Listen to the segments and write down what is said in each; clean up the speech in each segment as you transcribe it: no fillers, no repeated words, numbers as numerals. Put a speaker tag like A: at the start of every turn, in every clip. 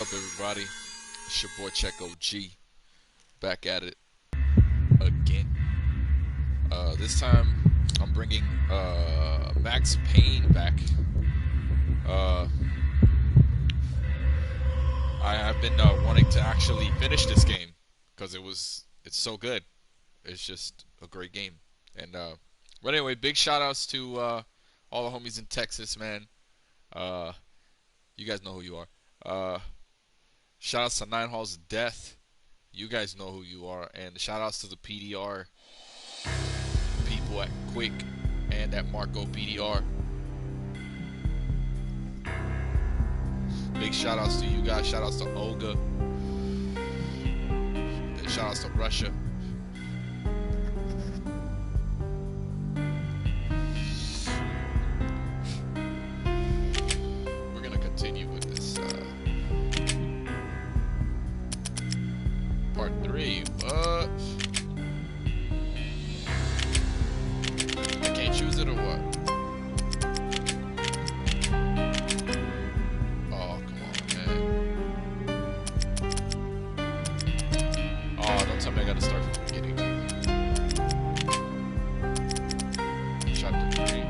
A: Up, everybody? It's your boy CHECKO-G, back at it again. This time I'm bringing Max Payne back. I have been wanting to actually finish this game because it's so good. It's just a great game. And but anyway, big shout outs to all the homies in Texas, man. You guys know who you are. Shout outs to Nine Halls of Death. You guys know who you are. And shout outs to the PDR people at Quick and at Marco PDR. Big shout outs to you guys. Shout outs to Olga. And shout outs to Russia. We're gonna continue with this part 3. What? I can't choose it or what? Oh, come on, man. Oh, don't tell me I gotta start from the beginning. Chapter 3.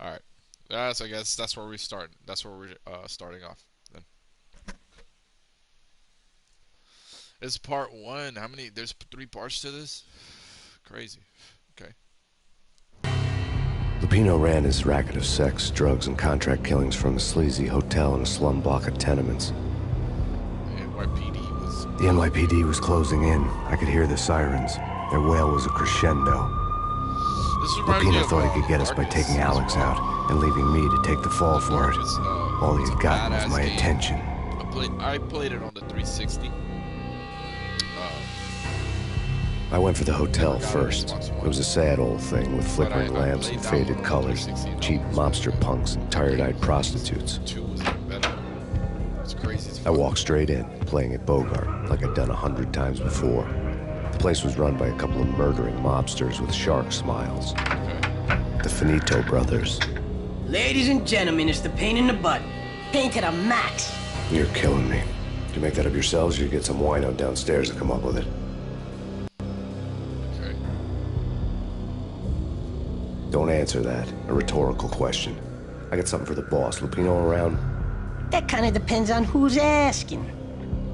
A: Alright. I guess that's where we start. That's where we're starting off. It's part 1. How many? There's 3 parts to this? Crazy. Okay.
B: Lupino ran his racket of sex, drugs, and contract killings from a sleazy hotel in a slum block of tenements. The NYPD was closing in. I could hear the sirens. Their wail was a crescendo. Lupino thought he could get us by taking Alex out and leaving me to take the fall for it. All he had gotten was my attention.
A: I played it on the 360.
B: I went for the hotel first. It was a sad old thing with flickering lamps and faded colors, cheap mobster punks and tired-eyed prostitutes. I walked straight in, playing at Bogart, like I'd done 100 times before. The place was run by a couple of murdering mobsters with shark smiles. The Finito brothers.
C: Ladies and gentlemen, it's the Payne in the butt. Payne to the max.
B: You're killing me. Did you make that up yourselves, or you get some wino downstairs to come up with it? Don't answer that. A rhetorical question. I got something for the boss. Lupino around?
C: That kind of depends on who's asking.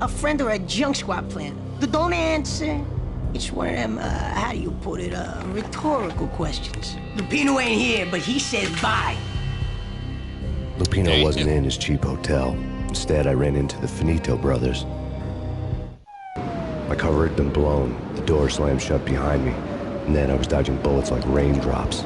C: A friend or a junk squad plan. Don't answer. It's one of them, how do you put it, rhetorical questions. Lupino ain't here, but he says bye.
B: Lupino wasn't in his cheap hotel. Instead, I ran into the Finito brothers. My cover had been blown. The door slammed shut behind me. And then I was dodging bullets like raindrops.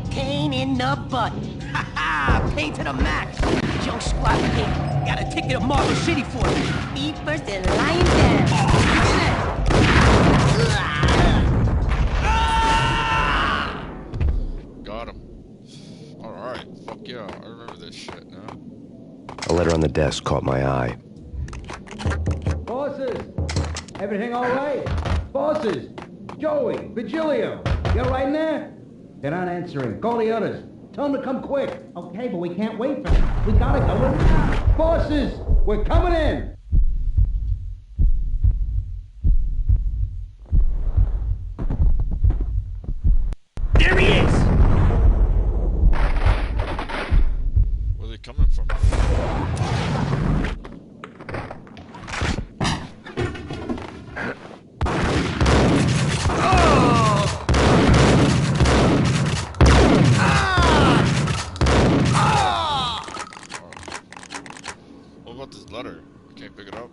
C: Payne in the butt. Ha ha! Payne to the max. Junk squad Payne. Got a ticket to Marble City for me. Feet first and lying down.
A: Got him. Alright. Fuck yeah. I remember this shit now.
B: A letter on the desk caught my eye.
D: Bosses! Everything all right? Bosses! Joey! Vigilio! You all right in there? They're not answering. Call the others. Tell them to come quick. Okay, but we can't wait for them. We gotta go in now. Bosses! We're coming in!
C: There he is!
A: Where are they coming from? This letter. I can't pick it up.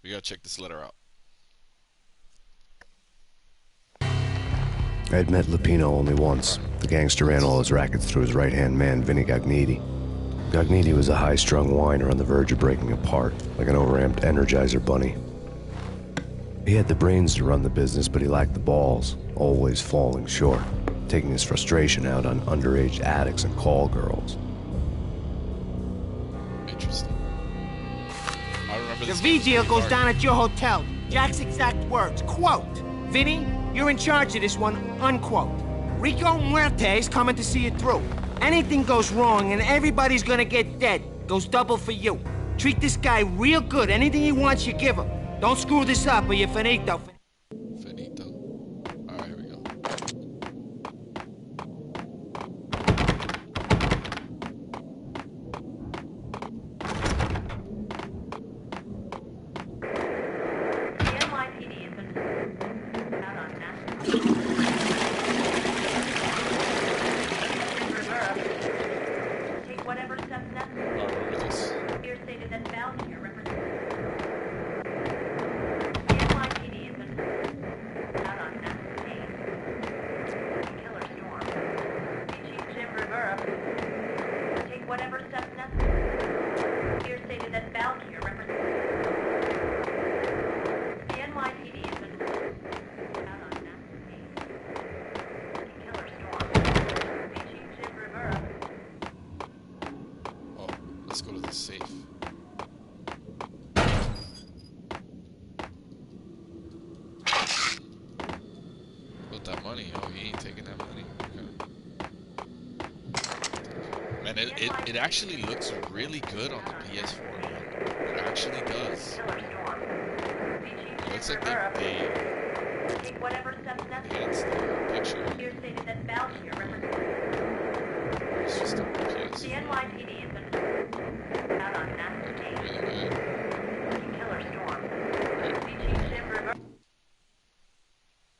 A: We gotta check this letter out.
B: I had met Lupino only once. The gangster ran all his rackets through his right-hand man, Vinny Gagniti. Gagniti was a high-strung whiner on the verge of breaking apart, like an overamped Energizer bunny. He had the brains to run the business, but he lacked the balls, always falling short, taking his frustration out on underage addicts and call girls.
A: Interesting. I remember
E: The V deal goes down at your hotel. Jack's exact words, quote, Vinny, You're in charge of this one, unquote. Rico Muerte's coming to see it through. Anything goes wrong and everybody's gonna get dead. Goes double for you. Treat this guy real good. Anything he wants, you give him. Don't screw this up or you're finito.
A: Finito. Alright, here we go. Let's go to the safe. Put that money. Oh, he ain't taking that money. Okay. Man, it actually looks really good on the PS4, man. It actually does. It looks like they enhanced the picture. It's just a PS4. The NYPD has been out on master case. Really good. Killer storm.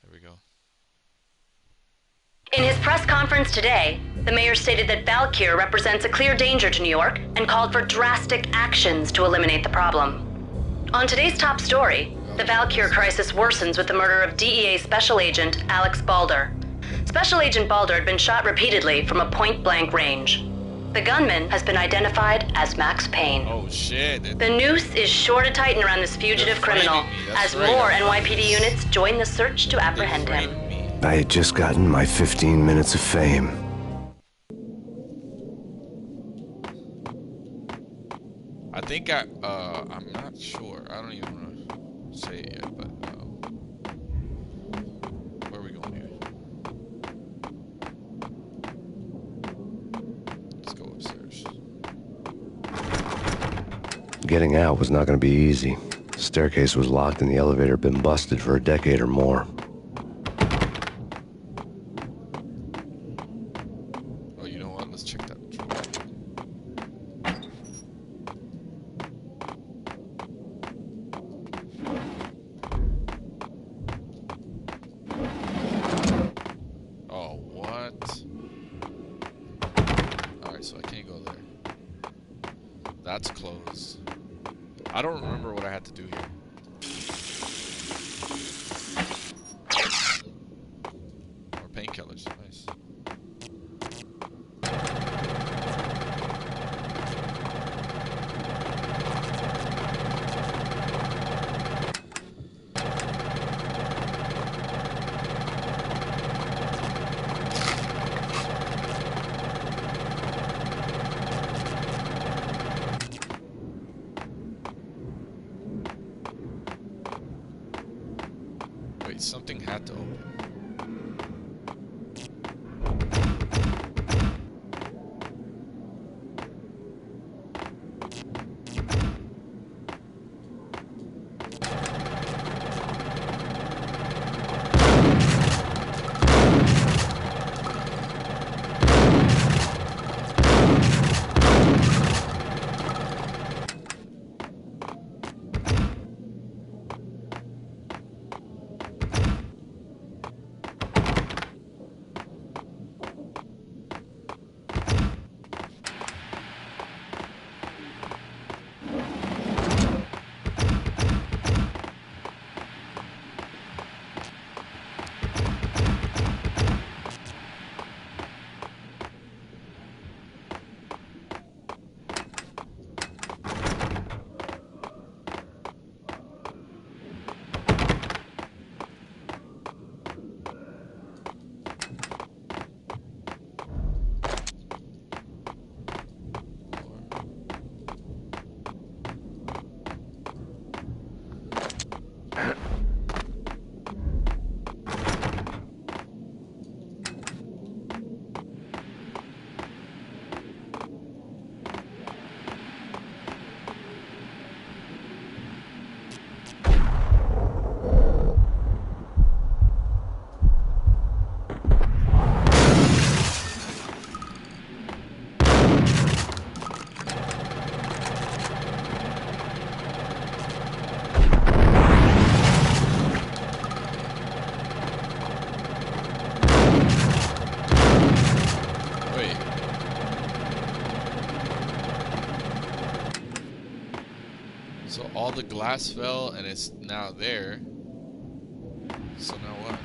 A: There we go.
F: In his press conference today, the mayor stated that Valkyr represents a clear danger to New York and called for drastic actions to eliminate the problem. On today's top story, the Valkyr crisis worsens with the murder of DEA Special Agent Alex Balder. Special Agent Balder had been shot repeatedly from a point-blank range. The gunman has been identified as Max Payne.
A: Oh shit.
F: The noose is sure to tighten around this fugitive criminal as more NYPD units join the search to apprehend him.
B: I had just gotten my 15 minutes of fame.
A: I think I'm not sure. I don't even want to say it yet, but where are we going here? Let's go upstairs.
B: Getting out was not going to be easy. The staircase was locked and the elevator had been busted for a decade or more.
A: Oh, you know what? Let's check that. Oh, what? Alright, so I can't go there. That's closed. I don't remember what I had to do here. More painkillers, nice. Wait, something had to open. the glass fell and it's now there. So now what?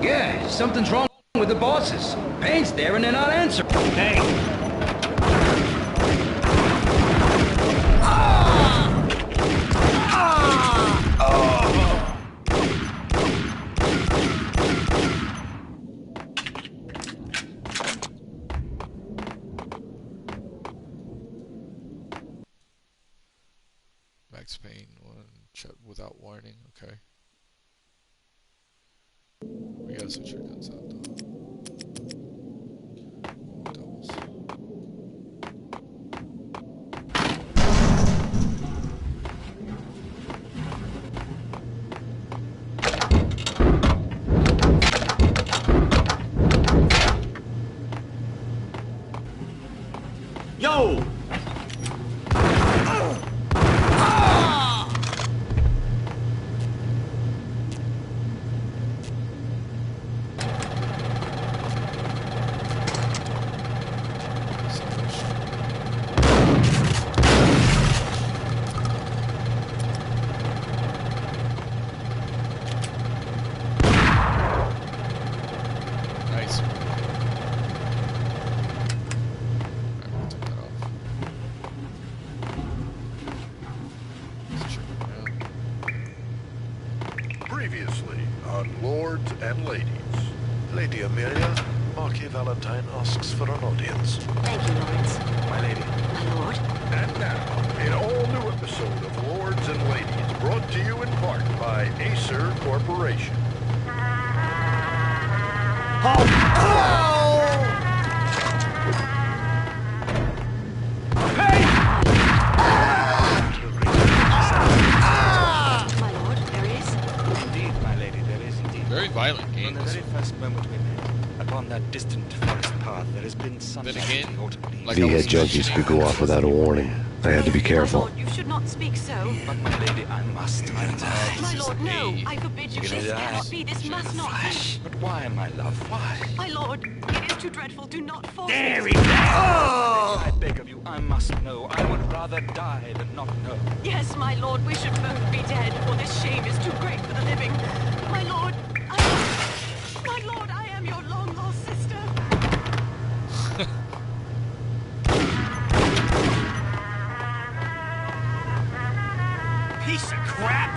D: Yeah, something's wrong with the bosses. Payne's there and they're not answering. Hey!
A: Max Payne 1, without warning, okay. We gotta switch our guns out though. Doubles.
E: Yo!
A: Nice.
G: Previously on Lords and Ladies. Lady Amelia, Marquis Valentine asks for an audience.
F: Thank you, Lawrence.
G: My lady.
F: My lord.
G: And now, an all-new episode of Lords and Ladies, brought to you in part by Acer Corporation.
F: My lord, there is.
H: Indeed, my lady, there is indeed.
A: Very violent game.
H: From the very first moment we met, upon that distant forest path, there has been something
A: Then again,
H: we ought to believe.
A: like
B: V
A: I was
B: had junkies could go off without a warning. I had to be
F: My
B: careful.
F: lord, you should not speak so.
H: But my lady, I must.
F: My lord, no. I forbid you.
H: You're
F: This
H: gonna
F: cannot
H: die.
F: be. This must not be.
H: But why, my love, why?
F: My lord, it is too dreadful. Do not force
E: There
F: me.
E: he is! Oh!
H: I beg of you, I must know. I would rather die than not know.
F: Yes, my lord, we should both be dead, for this shame is too great for the living. My lord, I am your long-lost sister.
E: Piece of crap!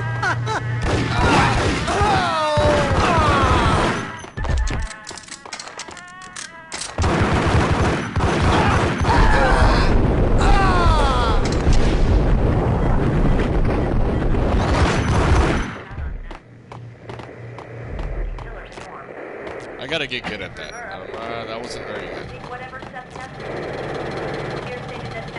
A: I gotta get good at that. That wasn't very good.
F: Whatever steps necessary. Here stated that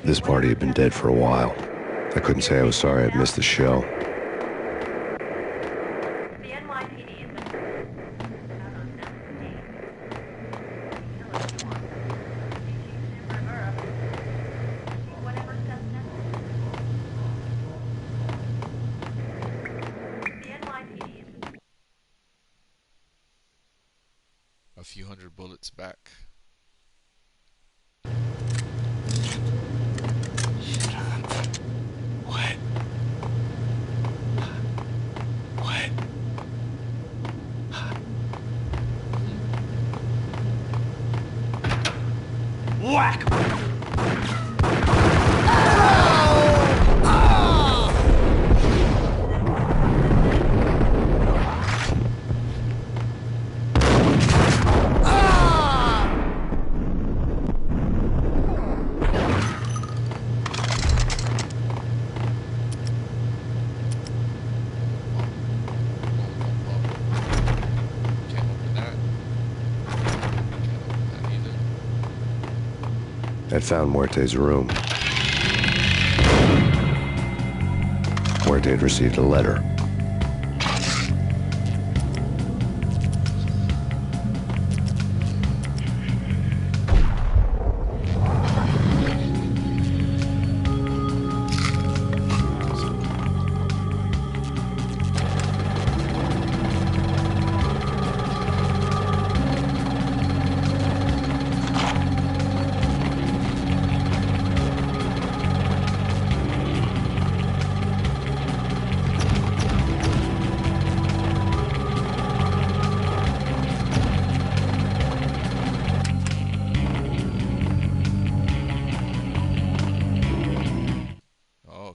B: This party had been dead for a while. I couldn't say I was sorry I'd missed the show.
F: the NYPD is out on whatever steps necessary. The NYPD is
A: A few hundred bullets back.
H: Shut up. What? What?
E: Whack!
B: I'd found Muerte's room. Muerte had received a letter.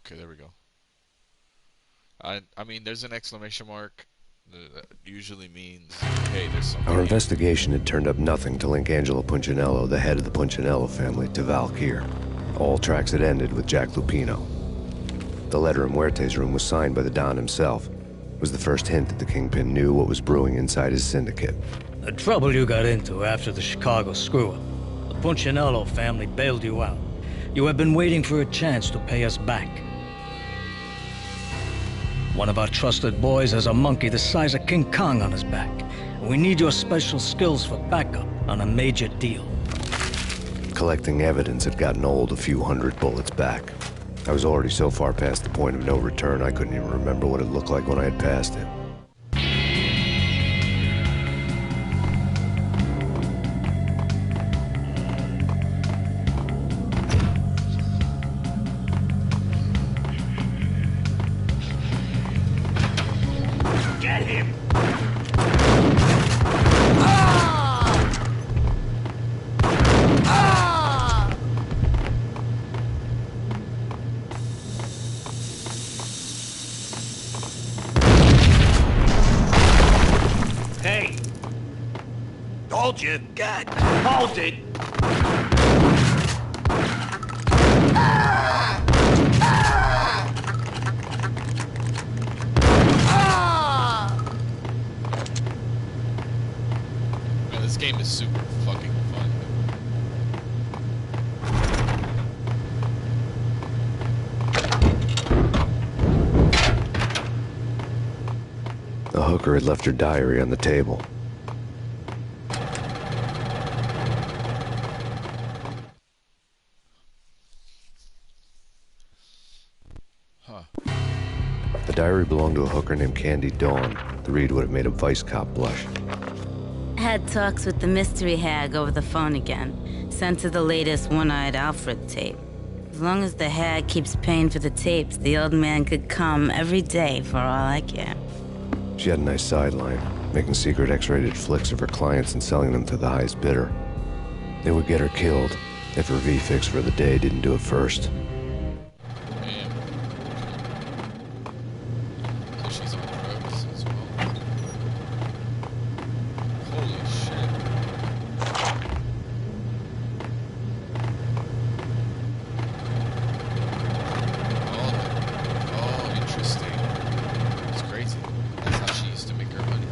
A: Okay, there we go. I mean, there's an exclamation mark that usually means, hey, there's something
B: Our
A: here.
B: investigation had turned up nothing to link Angelo Punchinello, the head of the Punchinello family, to Valkyr. All tracks had ended with Jack Lupino. The letter in Muerte's room was signed by the Don himself. It was the first hint that the Kingpin knew what was brewing inside his syndicate.
I: The trouble you got into after the Chicago screw-up. The Punchinello family bailed you out. You have been waiting for a chance to pay us back. One of our trusted boys has a monkey the size of King Kong on his back. We need your special skills for backup on a major deal.
B: Collecting evidence had gotten old a few hundred bullets back. I was already so far past the point of no return, I couldn't even remember what it looked like when I had passed it.
E: Get him! Hey! Told you. God, hold it!
A: Man, this game is super fucking fun.
B: The hooker had left her diary on the table.
A: Huh.
B: The diary belonged to a hooker named Candy Dawn. The read would have made a vice cop blush.
J: Had talks with the mystery hag over the phone again. Sent her the latest One-Eyed Alfred tape. As long as the hag keeps paying for the tapes, the old man could come every day for all I care.
B: She had a nice sideline, making secret X-rated flicks of her clients and selling them to the highest bidder. They would get her killed if her V-fix for the day didn't do it first.
A: Man. So she's on drugs as well. Holy shit. Oh, interesting. It's crazy. That's how she used to make her money.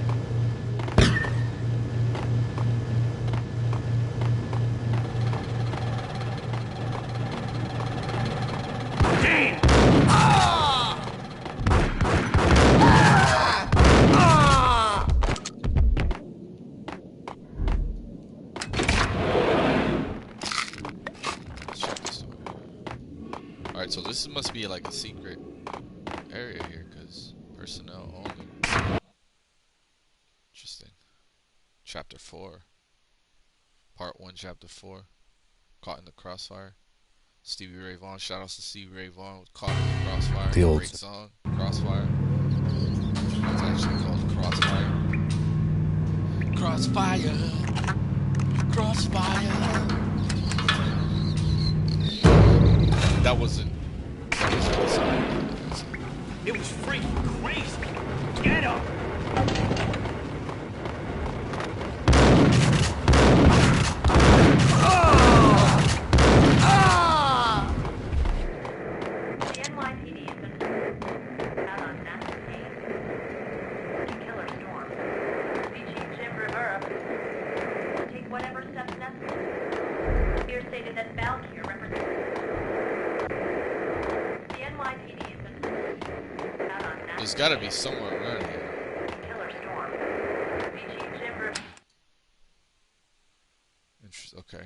E: Payne!
A: Let's check this out. Alright, so this must be like a secret area here, because personnel only. Interesting. Chapter 4. Part 1, Chapter 4. Caught in the Crossfire. Stevie Ray Vaughan. Shout outs to Stevie Ray Vaughan with Caught in the Crossfire.
B: The old
A: Great song. Crossfire. It's actually called Crossfire. Crossfire. Crossfire. That wasn't the song.
E: It was freaking crazy. Get him!
F: The NYPD has been out on National Day. Killer storm. Be Chief Jim Rivera. Take whatever steps necessary. Here stated that Valkyr
A: There's gotta be somewhere around here. Okay.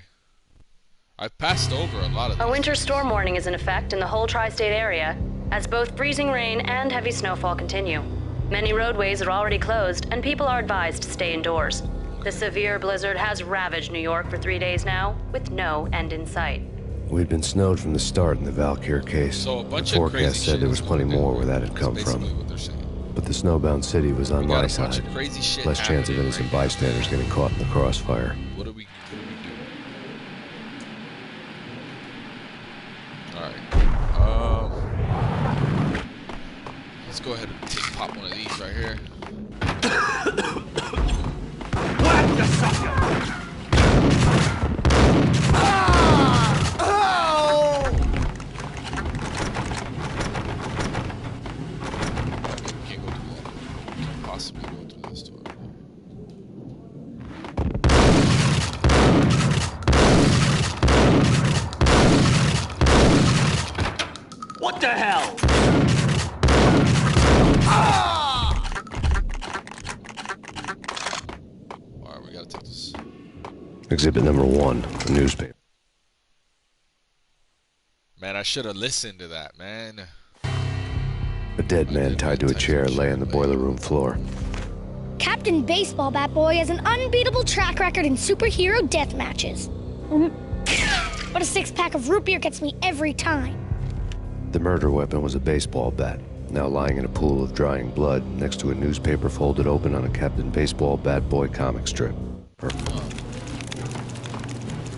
A: I've passed over a lot of these.
F: A winter storm warning is in effect in the whole tri-state area, as both freezing rain and heavy snowfall continue. Many roadways are already closed, and people are advised to stay indoors. The severe blizzard has ravaged New York for 3 days now, with no end in sight.
B: We'd been snowed from the start in the Valkyr case.
A: So a bunch
B: the
A: of crazy
B: forecast said there was plenty more where that had come from.
A: What they're saying.
B: But the snowbound city was on my
A: got a bunch
B: side.
A: of crazy shit
B: Less chance of
A: happening
B: innocent
A: right now.
B: bystanders getting caught in the crossfire.
A: What do we do? Alright. Let's go ahead and pop one of these right here.
E: What the sucker?
A: Can't go through that. Can't possibly go through this door.
E: What the hell?
A: Alright, we gotta take this.
B: Exhibit number 1, a newspaper.
A: Man, I should have listened to that, man.
B: A dead man tied to a chair lay on the boiler room floor.
K: Captain Baseball Bat Boy has an unbeatable track record in superhero death matches. But a 6-pack of root beer gets me every time.
B: The murder weapon was a baseball bat, now lying in a pool of drying blood next to a newspaper folded open on a Captain Baseball Bat Boy comic strip.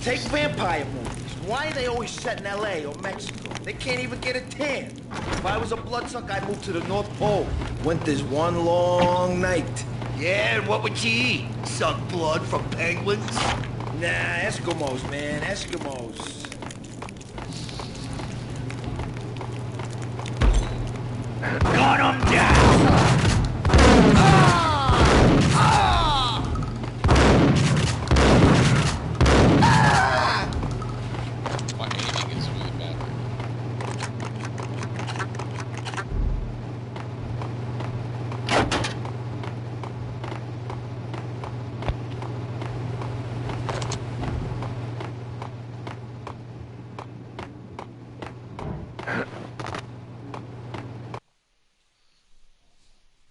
E: Take vampire movies. Why are they always set in L.A. or Mexico? They can't even get a tan. If I was a bloodsucker, I'd move to the North Pole. Winter's one long night. Yeah, and what would you eat? Suck blood from penguins? Nah, Eskimos, man, Eskimos. Got him down!
A: My aiming is really bad.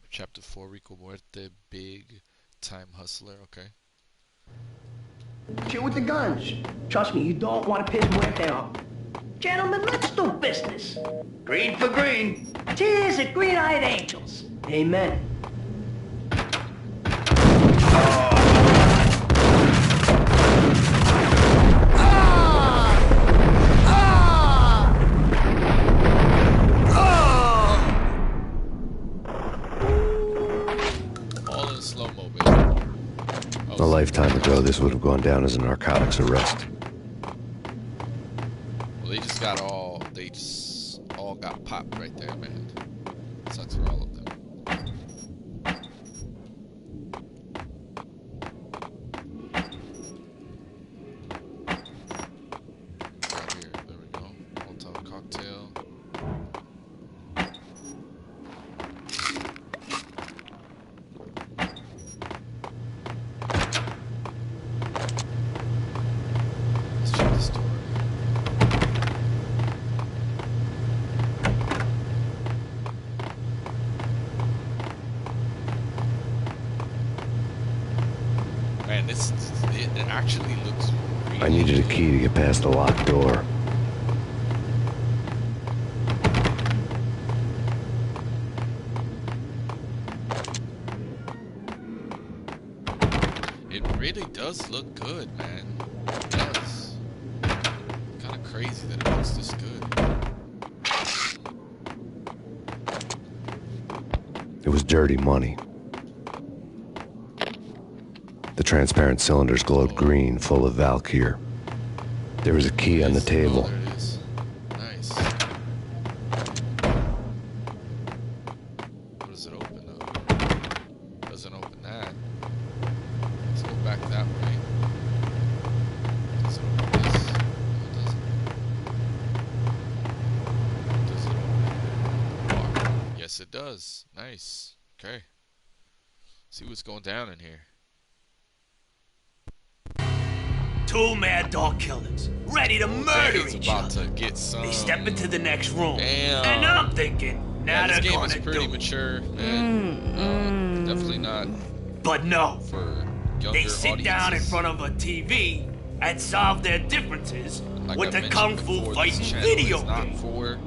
A: Chapter 4, Rico Muerte, big time hustler, okay.
C: Shit with the guns. Trust me, you don't want to piss Muerte off. Gentlemen, let's do business.
E: Green for green.
C: Cheers at green-eyed angels. Amen.
A: All in slow-mo, baby.
B: A lifetime ago, this would have gone down as a narcotics arrest.
A: Well, they just all got popped right there, man. Sucks for all of them. Right here, there we go. Molotov cocktail. Let's check the store. Man, it actually looks really
B: I needed a key to get past the locked door.
A: It really does look good, man. It does. Kind of crazy that it looks this good.
B: It was dirty money. The transparent cylinders glowed green, full of Valkyr. There was a key on the table.
A: Oh, there it is. Nice. What does it open up? Doesn't open that. Let's go back that way. Does it open this? No, it doesn't. Does it open the bar? Yes, Yes, it does. Nice. Okay. See what's going down in here.
L: Two mad dog killers, ready to murder
A: Danny's
L: each
A: about
L: other.
A: to get some.
L: They step into the next room.
A: Damn.
L: And I'm thinking, now
A: this
L: they're
A: game is
L: gonna
A: pretty
L: do.
A: mature, man. Definitely not
L: But no,
A: for younger
L: they sit down in
A: audiences.
L: front of a TV and solve their differences
A: Like
L: with
A: I
L: the
A: mentioned
L: kung fu
A: before,
L: fighting
A: this channel
L: video
A: is not
L: game.
A: for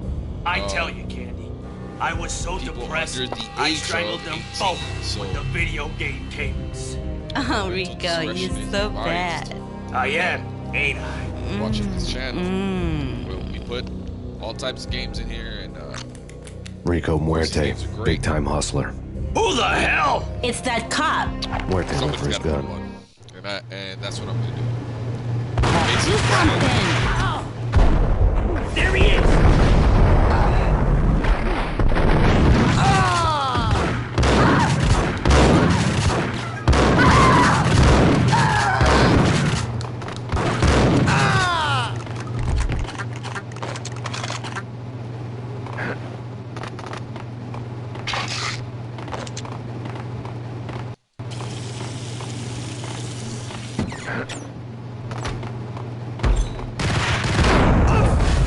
L: I tell you, Candy, I was so
A: people
L: depressed,
A: under the
L: I
A: age
L: strangled
A: of
L: them
A: 18,
L: both
A: so
L: with the video game cadence.
J: Oh,
A: parental
J: Rico, you're
A: discretion is
J: so
A: advised.
J: bad.
L: I am, ain't I?
A: Watching this channel, we put all types of games in here, and
B: Rico Muerte,
A: games are great.
B: big time hustler.
L: Who the hell?
J: It's that cop.
B: Muerte went
A: somebody's
B: for his
A: got to put
B: gun.
A: one, and that's what I'm gonna do.
J: Do something.
L: There he is!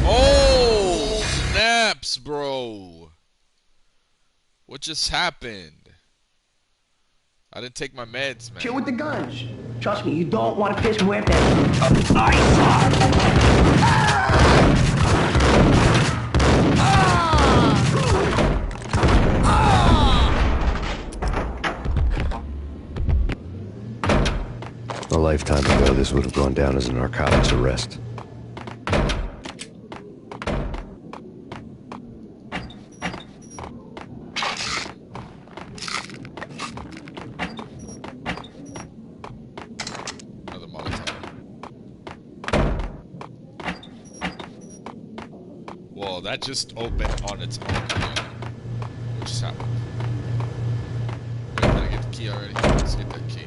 A: Oh snaps, bro! What just happened? I didn't take my meds, man.
C: Chill with the guns. Trust me, you don't want to piss Muerte.
B: A lifetime ago, this would have gone down as a narcotics arrest.
A: Another Molotov. Well, that just opened on its own. What just happened? Wait, did I get the key already? Let's get that key.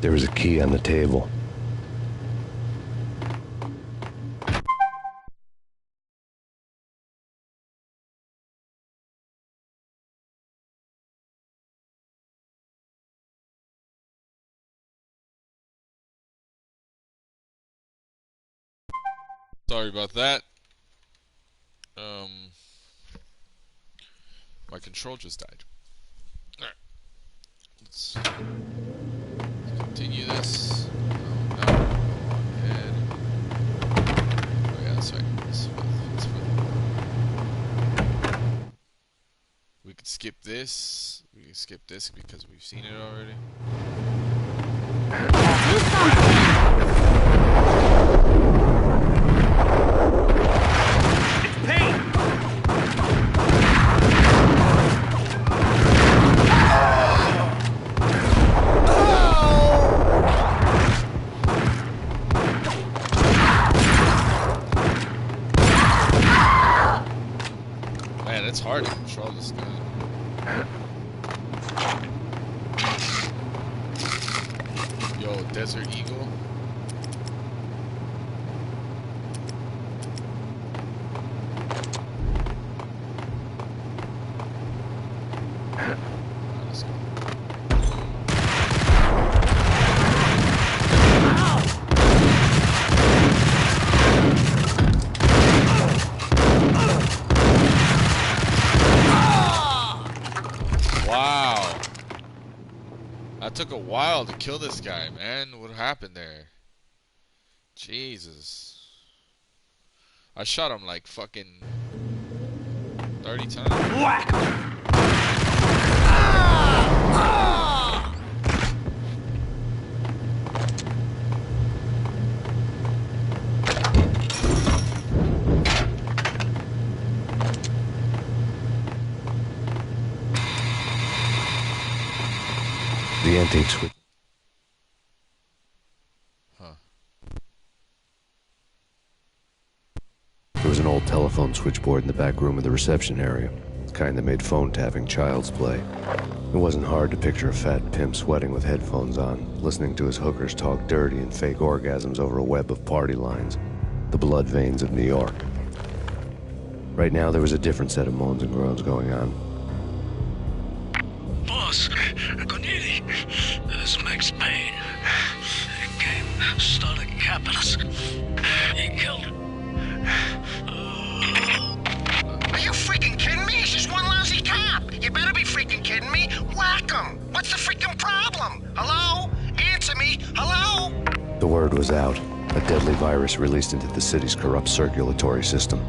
B: There was a key on the table.
A: Sorry about that. My control just died. Alright. Let's continue this. No, go ahead. Oh yeah, that's right. We could skip this. We can skip this because we've seen it already.
L: It's Payne!
A: Man, it's hard to control this gun. Yo, Desert Eagle. Let's go. Wow. That took a while to kill this guy, man. What happened there? Jesus. I shot him like fucking 30 times.
L: Whack!
B: The antique switch.
A: Huh.
B: There was an old telephone switchboard in the back room of the reception area. The kind that made phone tapping child's play. It wasn't hard to picture a fat pimp sweating with headphones on, listening to his hookers talk dirty and fake orgasms over a web of party lines. the blood veins of New York. Right now, there was a different set of moans and groans going on.
I: Boss, Gonneti, this is Max Payne. He came, started capping us. He killed him.
E: Are you freaking kidding me? He's just one lousy cop. You better be freaking kidding me. Whack him. What's the freaking problem? Hello? Answer me. Hello?
B: The word was out. A deadly virus released into the city's corrupt circulatory system.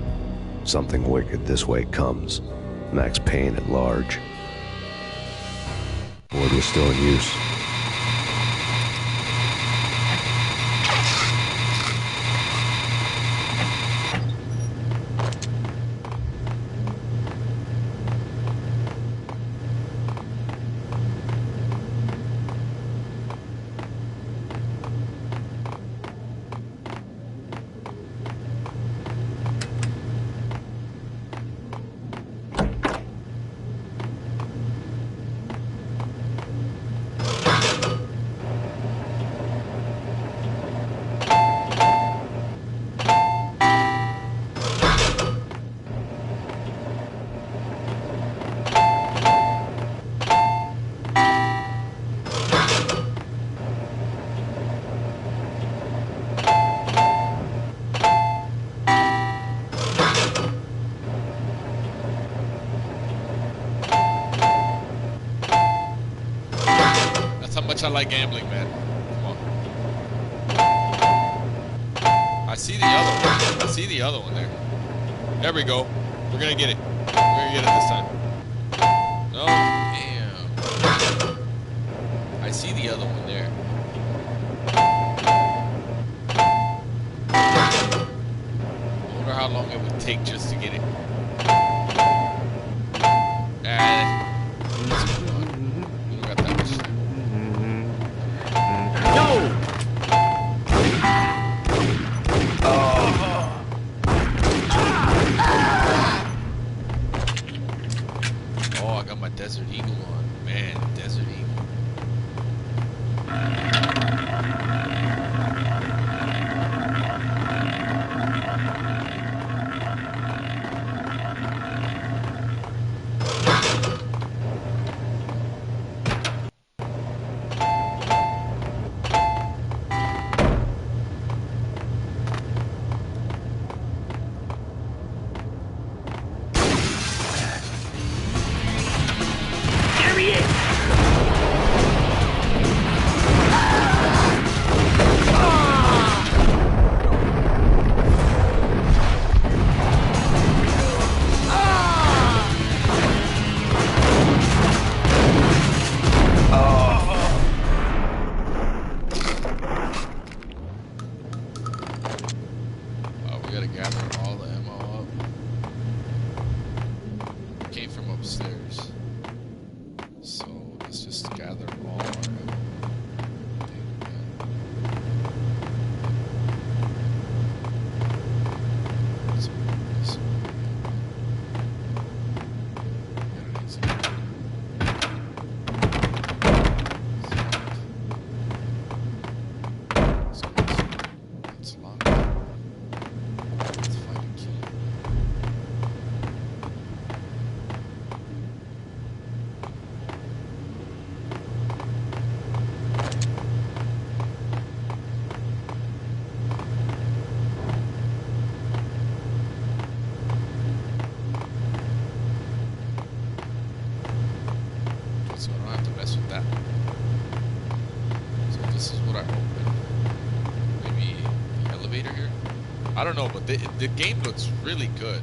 B: Something wicked this way comes. Max Payne at large. Word was still in use.
A: I like gambling, man. Come on. I see the other one. I see the other one there. There we go. We're gonna get it. We're gonna get it this time. No, damn. I see the other one there. I wonder how long it would take just to get it. Desert Eagle on. Man, Desert Eagle. I don't know, but the game looks really good.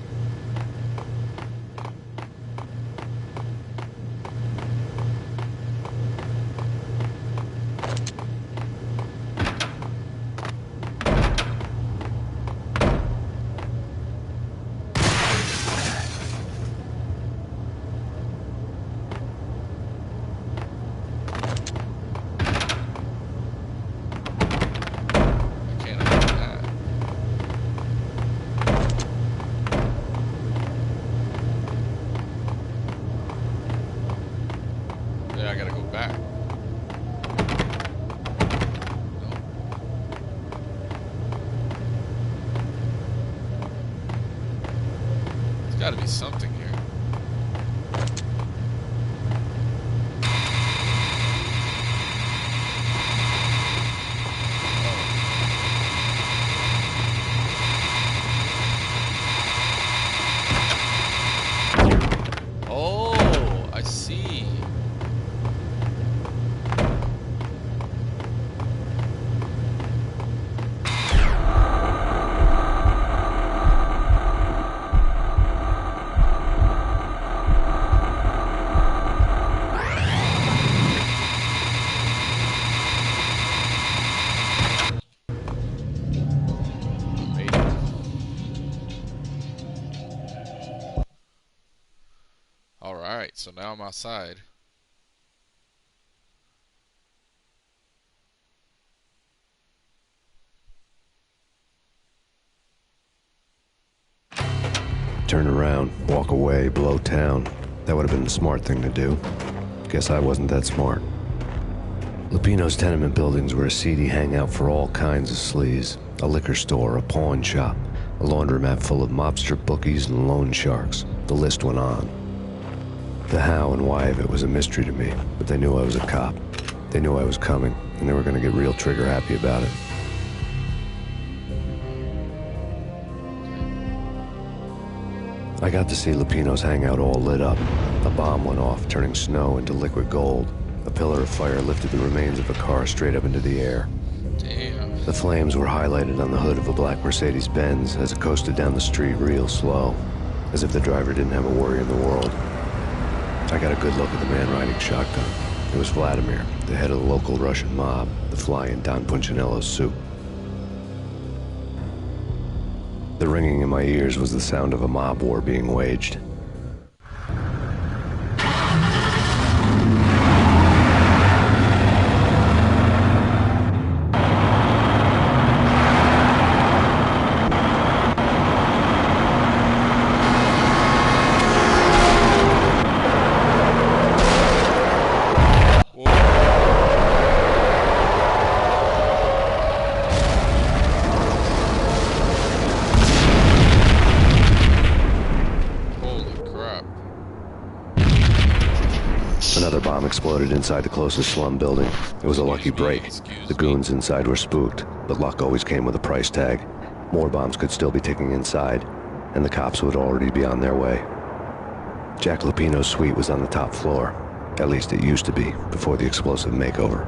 A: I see. Alright, so now I'm outside.
B: Turn around, walk away, blow town. That would have been the smart thing to do. Guess I wasn't that smart. Lupino's tenement buildings were a seedy hangout for all kinds of sleaze. A liquor store, a pawn shop, a laundromat full of mobster bookies and loan sharks. The list went on. The how and why of it was a mystery to me, but they knew I was a cop. They knew I was coming, and they were going to get real trigger happy about it. I got to see Lupino's hangout all lit up. A bomb went off, turning snow into liquid gold. A pillar of fire lifted the remains of a car straight up into the air.
A: Damn.
B: The flames were highlighted on the hood of a black Mercedes-Benz as it coasted down the street real slow, as if the driver didn't have a worry in the world. I got a good look at the man riding shotgun. It was Vladimir, the head of the local Russian mob, the fly in Don Punchinello's suit. The ringing in my ears was the sound of a mob war being waged. Another bomb exploded inside the closest slum building. It was a lucky break. The goons inside were spooked, but luck always came with a price tag. More bombs could still be ticking inside, and the cops would already be on their way. Jack Lupino's suite was on the top floor. At least it used to be, before the explosive makeover.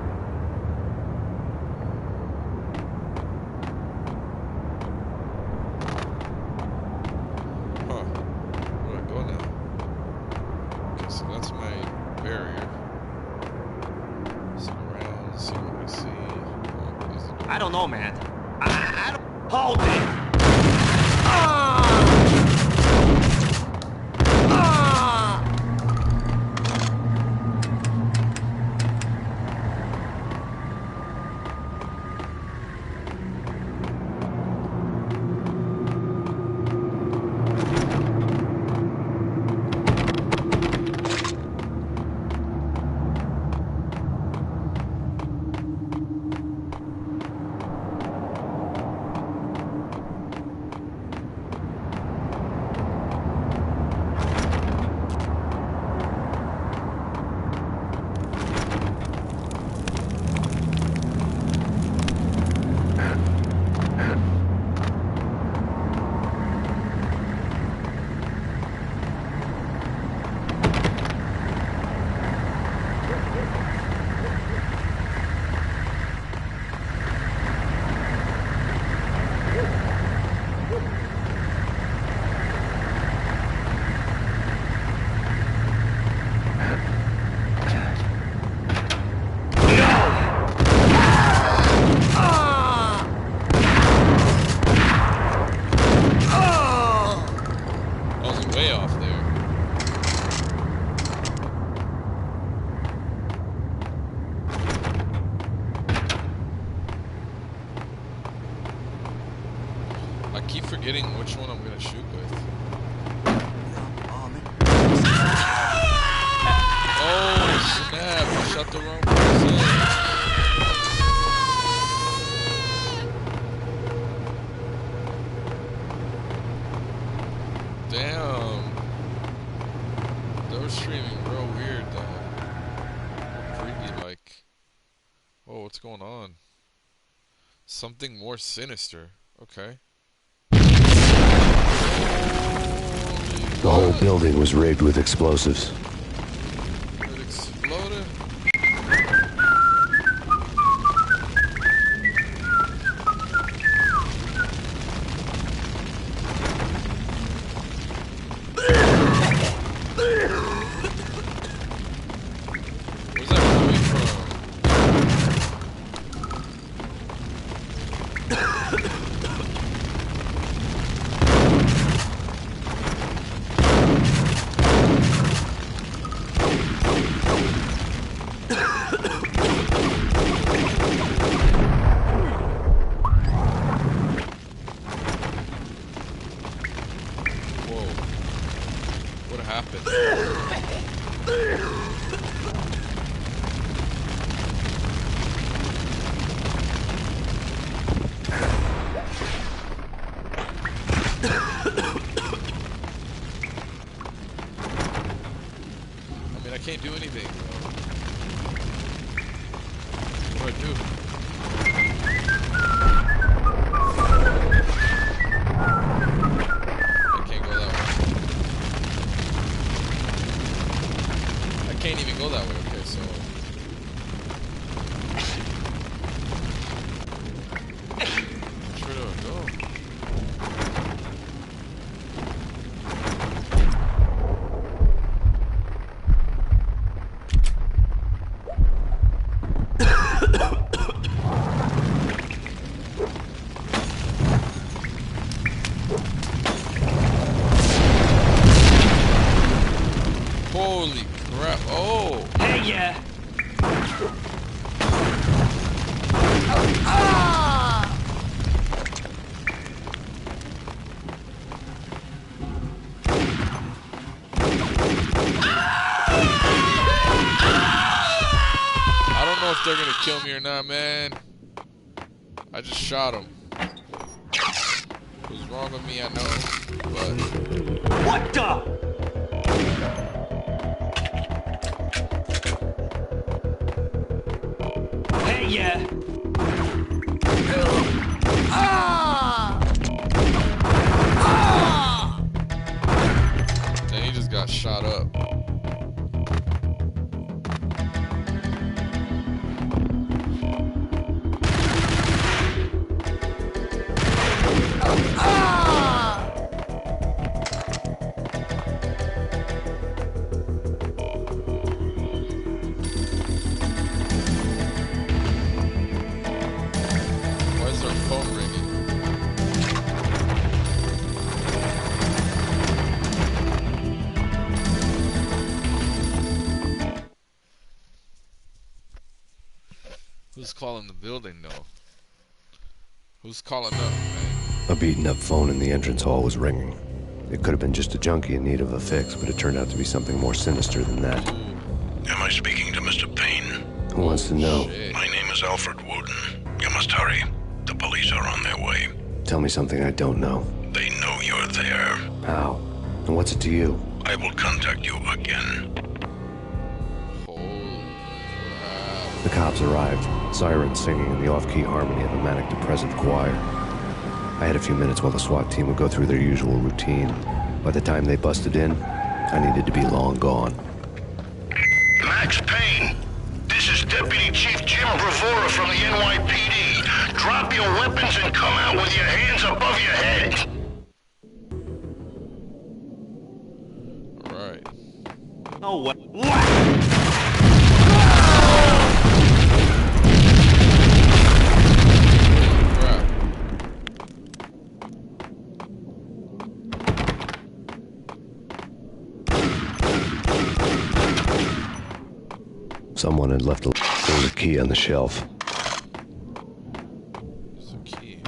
L: I don't know, man. I don't... Hold it!
A: I keep forgetting which one I'm gonna shoot with. Oh snap! I shot the wrong person. Damn. They were streaming real weird though. Creepy like. Whoa, what's going on? Something more sinister. Okay.
B: The whole building was rigged with explosives.
A: loading. Where's that coming from? Whoa. What happened? I mean, I can't do anything. What do I do? I can't go that way. I can't even go that way. Okay, so. Which way do I go? Holy crap. Oh!
L: Hey, yeah.
A: I don't know if they're gonna kill me or not, man. I just shot him. What's wrong with me, I know. But.
L: What the? Hey, yeah.
A: Then he just got shot up. Why is their phone ringing? Who's calling the building, though? Who's calling up, man?
B: A beaten up phone in the entrance hall was ringing. It could have been just a junkie in need of a fix, but it turned out to be something more sinister than that.
G: Am I speaking to Mr. Payne?
B: Who wants to know?
A: Shit.
G: My name is Alfred Wooden. You must hurry. The police are on their way.
B: Tell me something I don't know.
G: They know you're there.
B: How? And what's it to you?
G: I will contact you again.
A: Holy crap.
B: The cops arrived, sirens singing in the off-key harmony of a manic-depressive choir. I had a few minutes while the SWAT team would go through their usual routine. By the time they busted in, I needed to be long gone.
G: Max Payne, this is Deputy Chief Jim Bravura from the NYPD. Drop your weapons and come out with your hands above your head.
A: Alright.
L: No way.
A: Crap.
B: Someone had left a key on the shelf.
A: There's a key.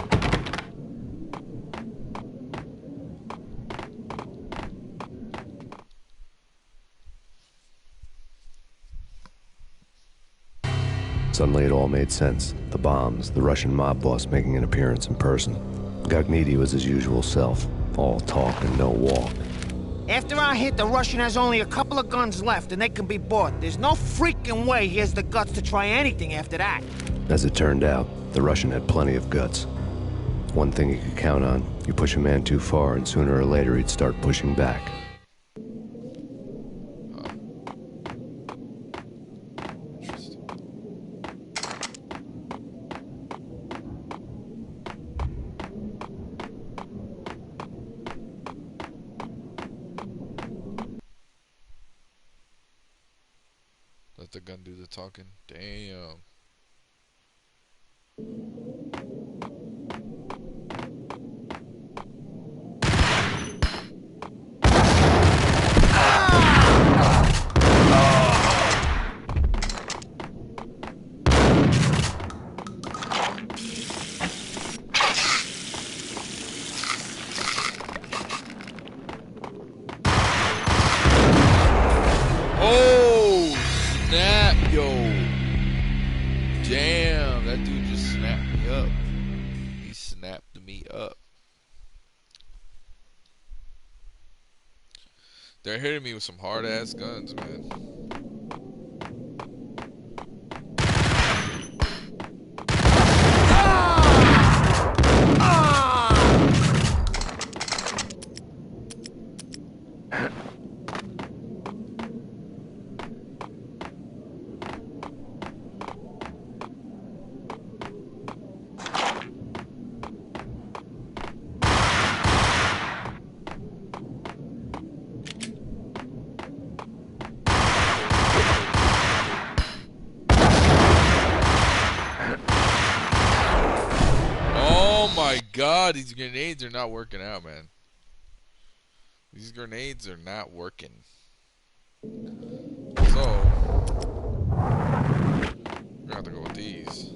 B: Suddenly it all made sense. The bombs, the Russian mob boss making an appearance in person. Gagnidi was his usual self, all talk and no walk.
E: After our hit, the Russian has only a couple of guns left, and they can be bought. There's no freaking way he has the guts to try anything after that.
B: As it turned out, the Russian had plenty of guts. One thing you could count on, you push a man too far and sooner or later he'd start pushing back.
A: Let the gun do the talking. Damn. Oh, snap, yo. Damn, that dude just snapped me up. He snapped me up. They're hitting me with some hard-ass guns, man. Oh my god, these grenades are not working out, man. These grenades are not working. So, we're gonna have to go with these.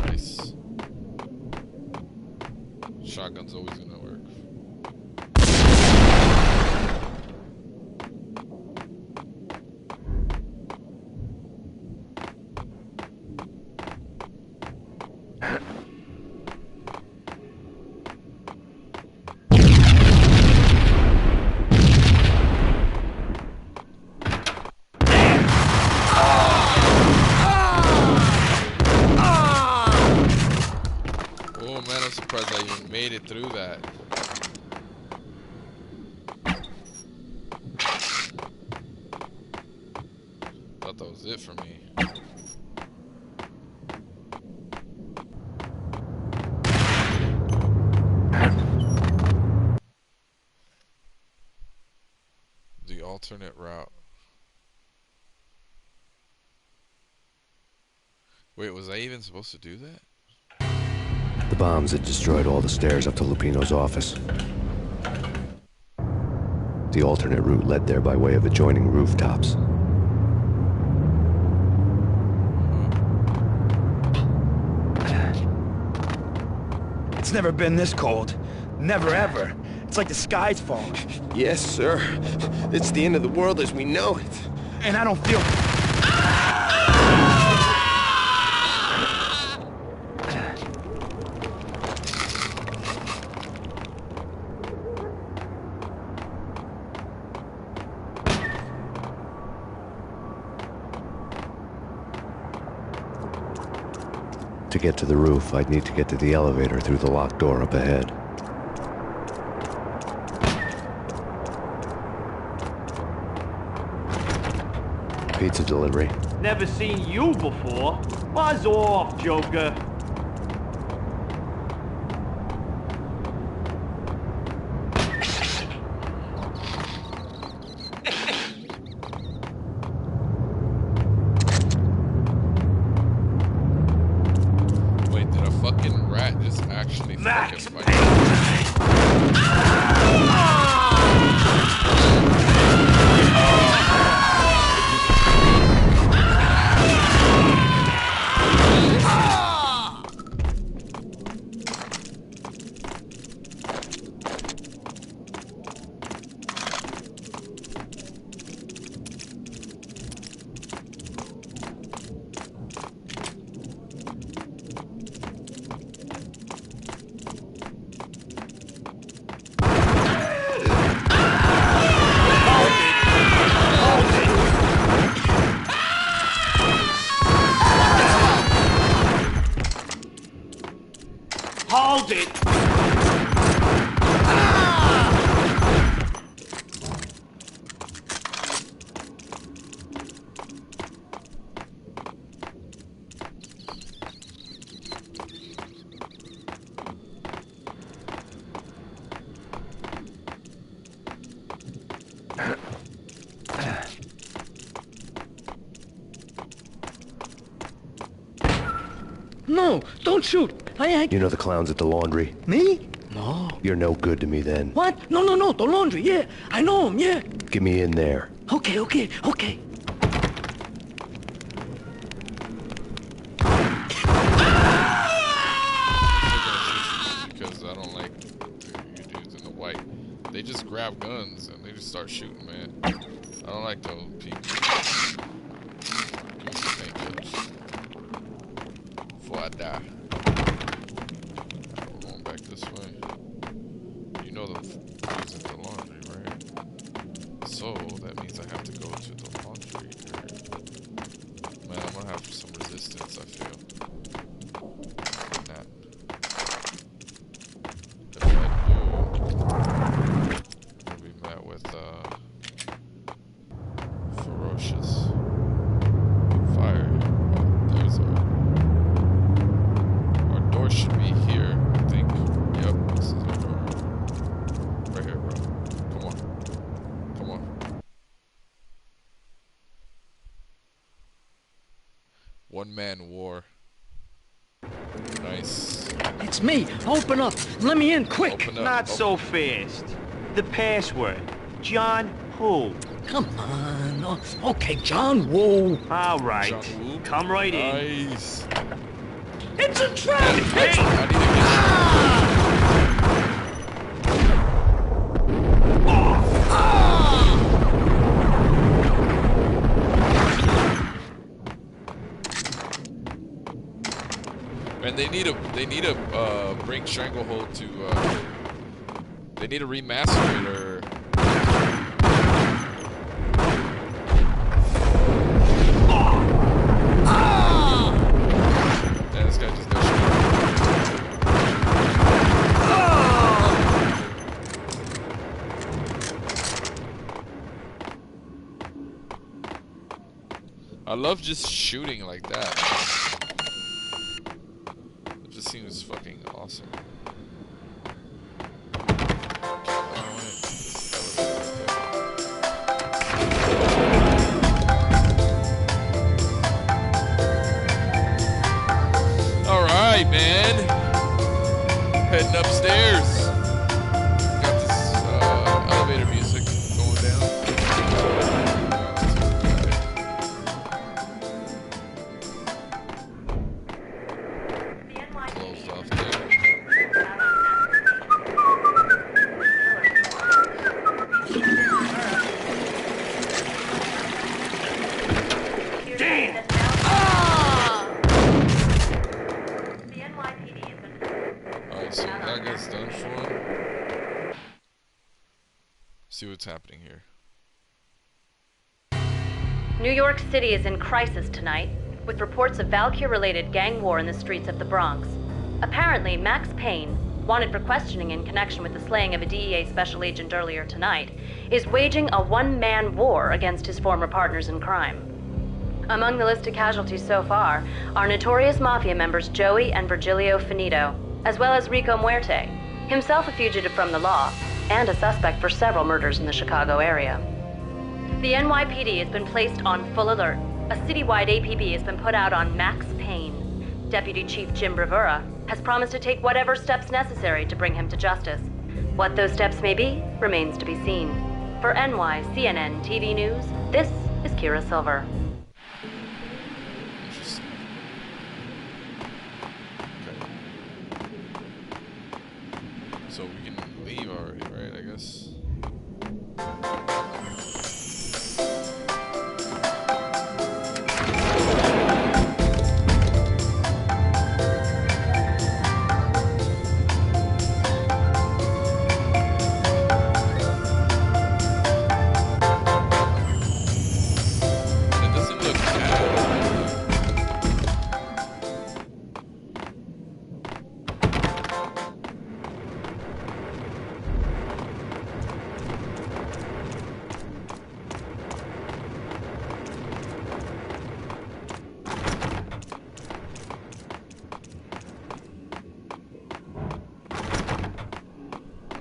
A: Nice. Shotgun's always gonna work. Oh man, I'm surprised I even made it through that. Thought that was it for me. The alternate route. Wait, was I even supposed to do that?
B: The bombs had destroyed all the stairs up to Lupino's office. The alternate route led there by way of adjoining rooftops.
M: It's never been this cold. Never ever. It's like the sky's falling.
N: Yes, sir. It's the end of the world as we know it.
M: And I don't feel...
B: To get to the roof, I'd need to get to the elevator through the locked door up ahead. Pizza delivery.
L: Never seen you before. Buzz off, Joker.
A: Wait, did a fucking rat just actually
L: Max
A: fucking fight?
I: Don't shoot. I ain't...
B: You know the clowns at the laundry?
I: Me? No.
B: You're no good to me then.
I: What? No. The laundry, yeah. I know him, yeah.
B: Get me in there.
I: Okay.
A: Because I don't like you dudes in the white. They just grab guns and they just start shooting, man. I don't like those people. Give me some painkillers before I die. We're going back this way. You know the dudes in the laundry, right? So that means I have to go to the laundry area. Man, I'm gonna have some resistance, I feel. Nah. If I do, I'll be met with ferocious fire. Oh, there's our door should be here, I think. Yep, this is our door. Right here, bro. Come on. One man war. Nice.
I: It's me. Open up. Let me in, quick.
A: Open up.
L: Not so fast. The password. John who?
I: Come on. Oh, okay, John Woo.
L: All right.
A: John Woo?
L: Come right in.
A: Nice.
I: It's a trap.
A: Hey! I need to get And they need to bring Stranglehold to they need to remaster it or yeah, this guy just got I love just shooting like that. It just seems fucking awesome. Alright, man. Heading upstairs. Got this elevator music going down. Closed off there.
L: Damn!
A: Alright, so that guy's done for. See what's happening here.
F: New York City is in crisis tonight, with reports of Valkyr-related gang war in the streets of the Bronx. Apparently, Max Payne, wanted for questioning in connection with the slaying of a DEA special agent earlier tonight, is waging a one-man war against his former partners in crime. Among the list of casualties so far are notorious mafia members Joey and Virgilio Finito, as well as Rico Muerte, himself a fugitive from the law, and a suspect for several murders in the Chicago area. The NYPD has been placed on full alert. A citywide APB has been put out on Max Payne. Deputy Chief Jim Bravura has promised to take whatever steps necessary to bring him to justice. What those steps may be remains to be seen. For NYCNN TV News, this is Kira Silver.
A: Interesting. Okay. So we can leave already, right? I guess. It doesn't look bad.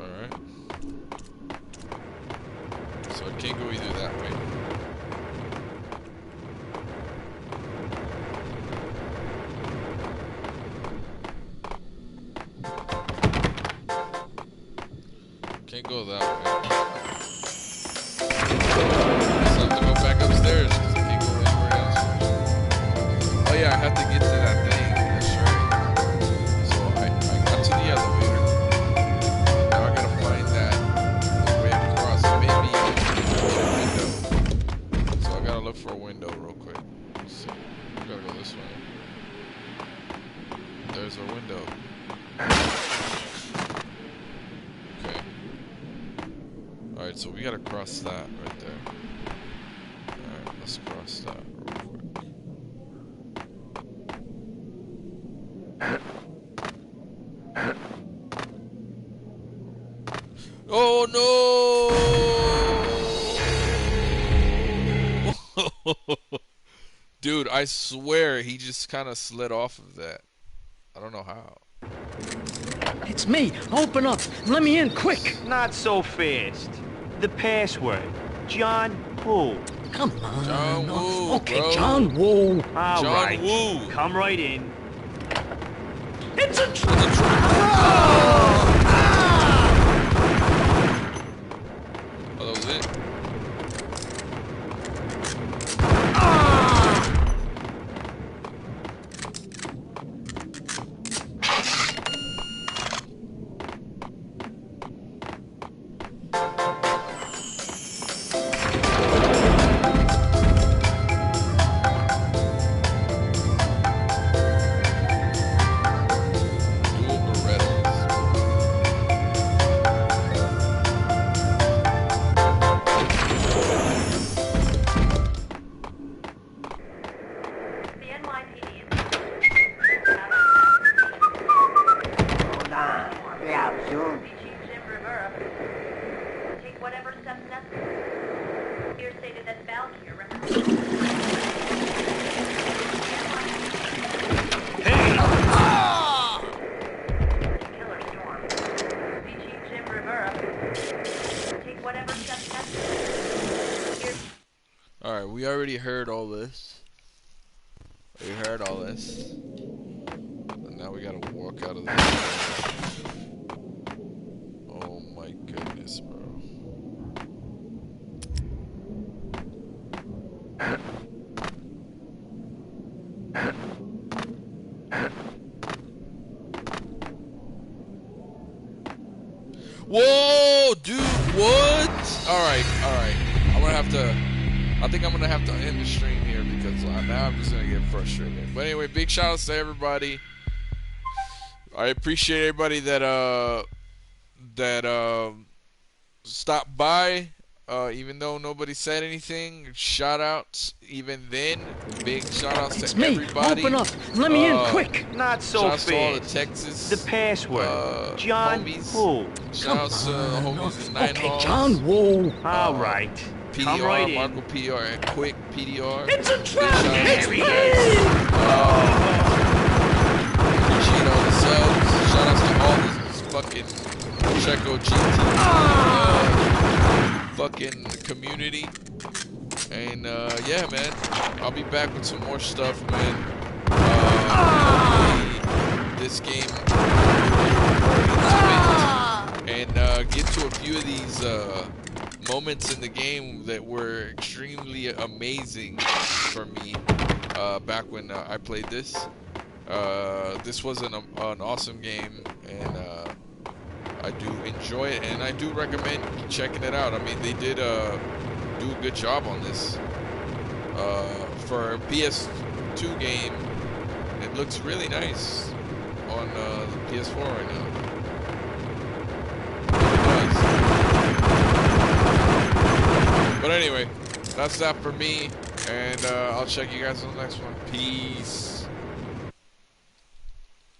A: Alright. So I can't go either that way. Can't go that way. So I have to go back upstairs because I can't go anywhere else. Oh yeah, I have to get to that thing. That's right. So I got to the elevator. Now I gotta find that way across. Maybe a window. So I gotta look for a window real quick. So I gotta go this way. There's a window. Okay. Alright, so we gotta cross that right there. Alright, let's cross that real quick. Oh no! Dude, I swear he just kind of slid off of that. I don't know how.
I: It's me. Open up. Let me in, quick.
L: Not so fast. The password. John Woo.
I: Come on.
A: John Woo,
I: Okay,
A: bro.
I: John Woo.
L: All
A: John
L: right.
A: Woo.
L: Come right in.
I: It's a
A: Oh, that was it. Dual Berettas.
F: The NYPD.
C: Hold on. Yeah, soon.
F: Chief Jim Rivera will take whatever steps necessary. Here stated that Valkyr represents. Killer Storm. Chief Jim Rivera will take whatever steps necessary. Here
A: Alright, we already heard all this. We heard all this. And now we gotta walk out of this. Oh my goodness, bro. Whoa, dude, what? Alright. I'm gonna have to. I think I'm gonna have to end the stream here because now I'm just gonna get frustrated. But anyway, big shout outs to everybody. I appreciate everybody that stopped by. Even though nobody said anything, shout outs. Even then, big shout outs
I: It's
A: to
I: me.
A: everybody.
I: Open up. Let me in, quick.
L: Not so
A: Shout outs
L: fast.
A: to all the Texas
L: The password. John
A: homies.
L: Woo.
A: Shout outs to the homies in Nine
I: Okay,
A: Halls.
I: John Woo.
L: All right. Come
A: PDR,
L: right in.
A: Marco PDR, and Quick PDR.
I: It's a trap.
A: Big
I: It's
A: shout
I: me.
A: Appreciate all the subs. Shout outs to all this fucking CHECKO-G fucking community. And yeah, man, I'll be back with some more stuff, man. Hopefully this game and get to a few of these moments in the game that were extremely amazing for me back when I played this. This was an awesome game, and I do enjoy it, and I do recommend checking it out. I mean, they did do a good job on this. For a PS2 game, it looks really nice on the Ps4 right now. It does. But anyway, that's that for me, and I'll check you guys on the next one. Peace.